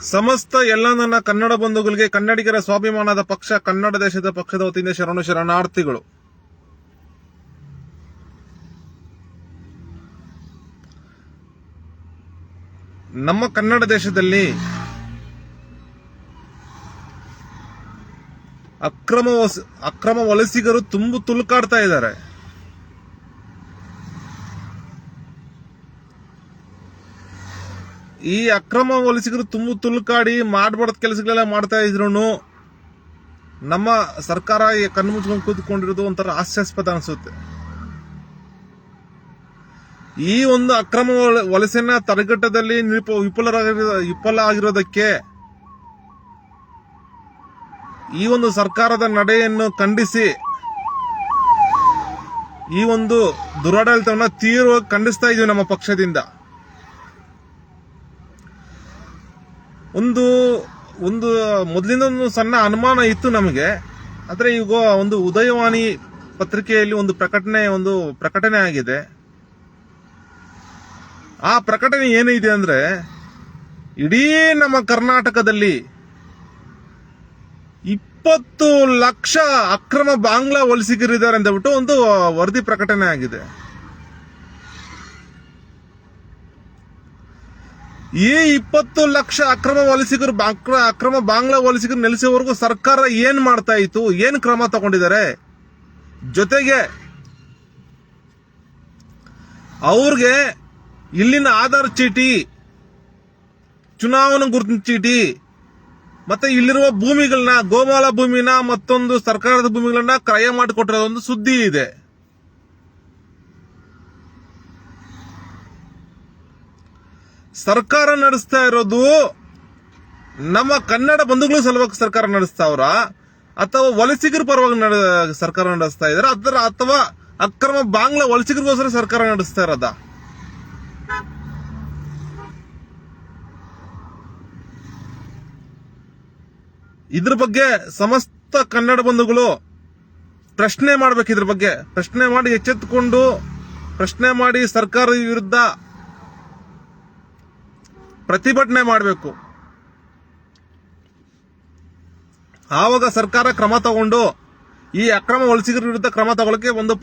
ಸಮಸ್ತ ಎಲ್ಲ ನನ್ನ ಕನ್ನಡ ಬಂಧುಗಳಿಗೆ ಕನ್ನಡಿಗರ ಸ್ವಾಭಿಮಾನದ ಪಕ್ಷ ಕನ್ನಡ ದೇಶದ ಪಕ್ಷದ ವತಿಯಿಂದ ಶರಣಾರ್ಥಿಗಳು. ನಮ್ಮ ಕನ್ನಡ ದೇಶದಲ್ಲಿ ಅಕ್ರಮ ವಲಸಿಗರು ತುಳುಕಾಡ್ತಾ ಇದ್ದಾರೆ. ಈ ಅಕ್ರಮ ವಲಸಿಗರು ತುಳುಕಾಡಿ ಮಾಡಬಾರ್ದ ಕೆಲಸಗಳೆಲ್ಲ ಮಾಡ್ತಾ ಇದ್ರು ನಮ್ಮ ಸರ್ಕಾರ ಕಣ್ಣು ಮುಚ್ಕೊಂಡು ಕೂತ್ಕೊಂಡಿರೋದು ಒಂಥರ ಹಾಸ್ಯಾಸ್ಪದ ಅನಿಸುತ್ತೆ. ಈ ಒಂದು ಅಕ್ರಮ ವಲಸೆನ ತಡೆಗಟ್ಟದಲ್ಲಿ ವಿಫಲ ಆಗಿರೋದಕ್ಕೆ ಈ ಒಂದು ಸರ್ಕಾರದ ನಡೆಯನ್ನು ಖಂಡಿಸಿ ಈ ಒಂದು ದುರಾಡಳಿತವನ್ನ ತೀವ್ರವಾಗಿ ಖಂಡಿಸ್ತಾ ಇದೀವಿ ನಮ್ಮ ಪಕ್ಷದಿಂದ. ಒಂದು ಮೊದಲಿಂದ ಒಂದು ಸಣ್ಣ ಅನುಮಾನ ಇತ್ತು ನಮಗೆ. ಆದ್ರೆ ಈಗ ಒಂದು ಉದಯವಾಣಿ ಪತ್ರಿಕೆಯಲ್ಲಿ ಒಂದು ಪ್ರಕಟಣೆ ಆಗಿದೆ. ಆ ಪ್ರಕಟಣೆ ಏನಿದೆ ಅಂದ್ರೆ, ಇಡೀ ನಮ್ಮ ಕರ್ನಾಟಕದಲ್ಲಿ 20 ಲಕ್ಷ ಅಕ್ರಮ ಬಾಂಗ್ಲಾ ವಲಸಿಗರಿದ್ದಾರೆ ಅಂತ ಬಿಟ್ಟು ಒಂದು ವರದಿ ಪ್ರಕಟಣೆ ಆಗಿದೆ. ಈ 20 ಲಕ್ಷ ಅಕ್ರಮ ಬಾಂಗ್ಲಾ ವಲಸಿಗರು ನೆಲೆಸುವವರೆಗೂ ಸರ್ಕಾರ ಏನ್ ಮಾಡ್ತಾ ಇತ್ತು, ಏನ್ ಕ್ರಮ ತಗೊಂಡಿದ್ದಾರೆ? ಜೊತೆಗೆ ಅವ್ರಿಗೆ ಇಲ್ಲಿನ ಆಧಾರ್ ಚೀಟಿ, ಚುನಾವಣಾ ಗುರುತಿನ ಚೀಟಿ, ಮತ್ತೆ ಇಲ್ಲಿರುವ ಭೂಮಿಗಳನ್ನ, ಗೋಮಾಳ ಭೂಮಿನ ಮತ್ತೊಂದು ಸರ್ಕಾರದ ಭೂಮಿಗಳನ್ನ ಕ್ರಯ ಮಾಡಿಕೊಟ್ಟಿರೋದೊಂದು ಸುದ್ದಿ ಇದೆ. ಸರ್ಕಾರ ನಡೆಸ್ತಾ ಇರೋದು ನಮ್ಮ ಕನ್ನಡ ಬಂಧುಗಳು ಸಲುವಾಗಿ ಸರ್ಕಾರ ನಡೆಸ್ತಾವ್ರ, ಅಥವಾ ವಲಸಿಗರ ಪರವಾಗಿ ಸರ್ಕಾರ ನಡೆಸ್ತಾ ಇದಾರೆ, ಅಥವಾ ಅಕ್ರಮ ಬಾಂಗ್ಲಾ ವಲಸಿಗರಿಗೋಸ್ಕರ ಸರ್ಕಾರ ನಡೆಸ್ತಾ ಇರೋದ? ಇದ್ರ ಬಗ್ಗೆ ಸಮಸ್ತ ಕನ್ನಡ ಬಂಧುಗಳು ಪ್ರಶ್ನೆ ಮಾಡಬೇಕು. ಇದ್ರ ಬಗ್ಗೆ ಪ್ರಶ್ನೆ ಮಾಡಿ ಎಚ್ಚೆತ್ತುಕೊಂಡು ಪ್ರಶ್ನೆ ಮಾಡಿ ಸರ್ಕಾರದ ವಿರುದ್ಧ ಪ್ರತಿಭಟನೆ ಮಾಡಬೇಕು. ಆವಾಗ ಸರ್ಕಾರ ಕ್ರಮ ತಗೊಂಡು ಈ ಅಕ್ರಮ ವಲಸಿಗರ ವಿರುದ್ಧ ಕ್ರಮ ತಗೊಳ್ಳಕ್ಕೆ ಒಂದು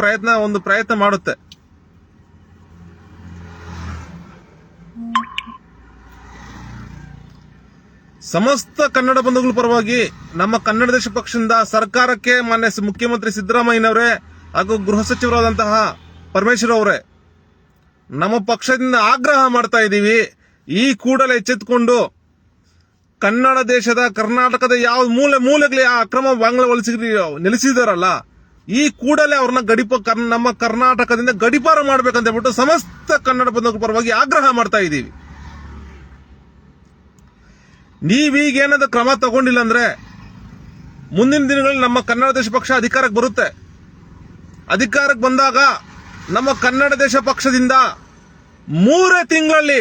ಪ್ರಯತ್ನ ಮಾಡುತ್ತೆ. ಸಮಸ್ತ ಕನ್ನಡ ಬಂಧುಗಳ ಪರವಾಗಿ ನಮ್ಮ ಕನ್ನಡ ದೇಶ ಪಕ್ಷದಿಂದ ಸರ್ಕಾರಕ್ಕೆ ಮಾನ್ಯ ಮುಖ್ಯಮಂತ್ರಿ ಸಿದ್ದರಾಮಯ್ಯನವರೇ ಹಾಗೂ ಗೃಹ ಸಚಿವರಾದಂತಹ ಪರಮೇಶ್ವರ್ ಅವರೇ ನಮ್ಮ ಪಕ್ಷದಿಂದ ಆಗ್ರಹ ಮಾಡ್ತಾ ಇದ್ದೀವಿ. ಈ ಕೂಡಲೇ ಎಚ್ಚೆತ್ತುಕೊಂಡು ಕನ್ನಡ ದೇಶದ ಕರ್ನಾಟಕದ ಯಾವ ಮೂಲೆಗಳಿಗೆ ಆ ಅಕ್ರಮ ಬಾಂಗ್ಲಾ ವಲಸಿಗರು ನೆಲೆಸಿದಾರಲ್ಲ, ಈ ಕೂಡಲೇ ಅವ್ರನ್ನ ನಮ್ಮ ಕರ್ನಾಟಕದಿಂದ ಗಡಿಪಾರು ಮಾಡ್ಬೇಕಂತ ಹೇಳ್ಬಿಟ್ಟು ಸಮಸ್ತ ಕನ್ನಡ ಬಂಧುಗಳ ಪರವಾಗಿ ಆಗ್ರಹ ಮಾಡ್ತಾ ಇದ್ದೀವಿ. ನೀವೀಗೇನಾದ್ರೂ ಕ್ರಮ ತಗೊಂಡಿಲ್ಲ ಅಂದ್ರೆ ಮುಂದಿನ ದಿನಗಳಲ್ಲಿ ನಮ್ಮ ಕನ್ನಡ ದೇಶ ಪಕ್ಷ ಅಧಿಕಾರಕ್ಕೆ ಬರುತ್ತೆ. ಅಧಿಕಾರಕ್ಕೆ ಬಂದಾಗ ನಮ್ಮ ಕನ್ನಡ ದೇಶ ಪಕ್ಷದಿಂದ 3 ತಿಂಗಳಲ್ಲಿ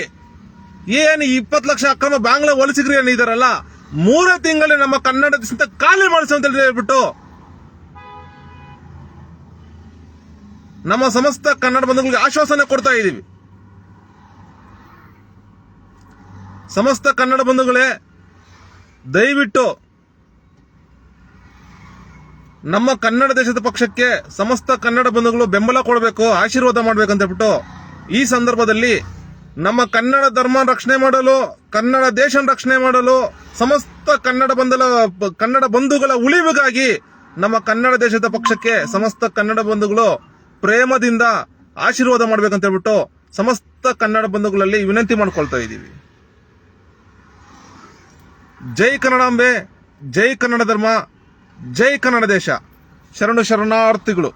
ಏನು 20 ಲಕ್ಷ ಅಕ್ರಮ ಬಾಂಗ್ಲಾ ವಲಸಿಗರು ಏನಿದಾರಲ್ಲ, 3 ತಿಂಗಳಲ್ಲಿ ನಮ್ಮ ಕನ್ನಡ ದೇಶದಿಂದ ಖಾಲಿ ಮಾಡಿಸು ಅಂತ ಹೇಳ್ಬಿಟ್ಟು ನಮ್ಮ ಸಮಸ್ತ ಕನ್ನಡ ಬಂಧುಗಳಿಗೆ ಆಶ್ವಾಸನೆ ಕೊಡ್ತಾ ಇದ್ದೀವಿ. ಸಮಸ್ತ ಕನ್ನಡ ಬಂಧುಗಳೇ, ದಯವಿಟ್ಟು ನಮ್ಮ ಕನ್ನಡ ದೇಶದ ಪಕ್ಷಕ್ಕೆ ಸಮಸ್ತ ಕನ್ನಡ ಬಂಧುಗಳು ಬೆಂಬಲ ಕೊಡಬೇಕು, ಆಶೀರ್ವಾದ ಮಾಡಬೇಕಂತ ಹೇಳ್ಬಿಟ್ಟು ಈ ಸಂದರ್ಭದಲ್ಲಿ ನಮ್ಮ ಕನ್ನಡ ಧರ್ಮ ರಕ್ಷಣೆ ಮಾಡಲು, ಕನ್ನಡ ದೇಶ ರಕ್ಷಣೆ ಮಾಡಲು, ಸಮಸ್ತ ಕನ್ನಡ ಬಂಧುಗಳ ಉಳಿವಿಗಾಗಿ ನಮ್ಮ ಕನ್ನಡ ದೇಶದ ಪಕ್ಷಕ್ಕೆ ಸಮಸ್ತ ಕನ್ನಡ ಬಂಧುಗಳು ಪ್ರೇಮದಿಂದ ಆಶೀರ್ವಾದ ಮಾಡಬೇಕಂತ ಹೇಳ್ಬಿಟ್ಟು ಸಮಸ್ತ ಕನ್ನಡ ಬಂಧುಗಳಲ್ಲಿ ವಿನಂತಿ ಮಾಡ್ಕೊಳ್ತಾ ಇದ್ದೀವಿ. ಜೈ ಕನ್ನಡಾಂಬೆ, ಜೈ ಕನ್ನಡ ಧರ್ಮ, ಜೈ ಕನ್ನಡ ದೇಶ. ಶರಣಾರ್ಥಿಗಳು.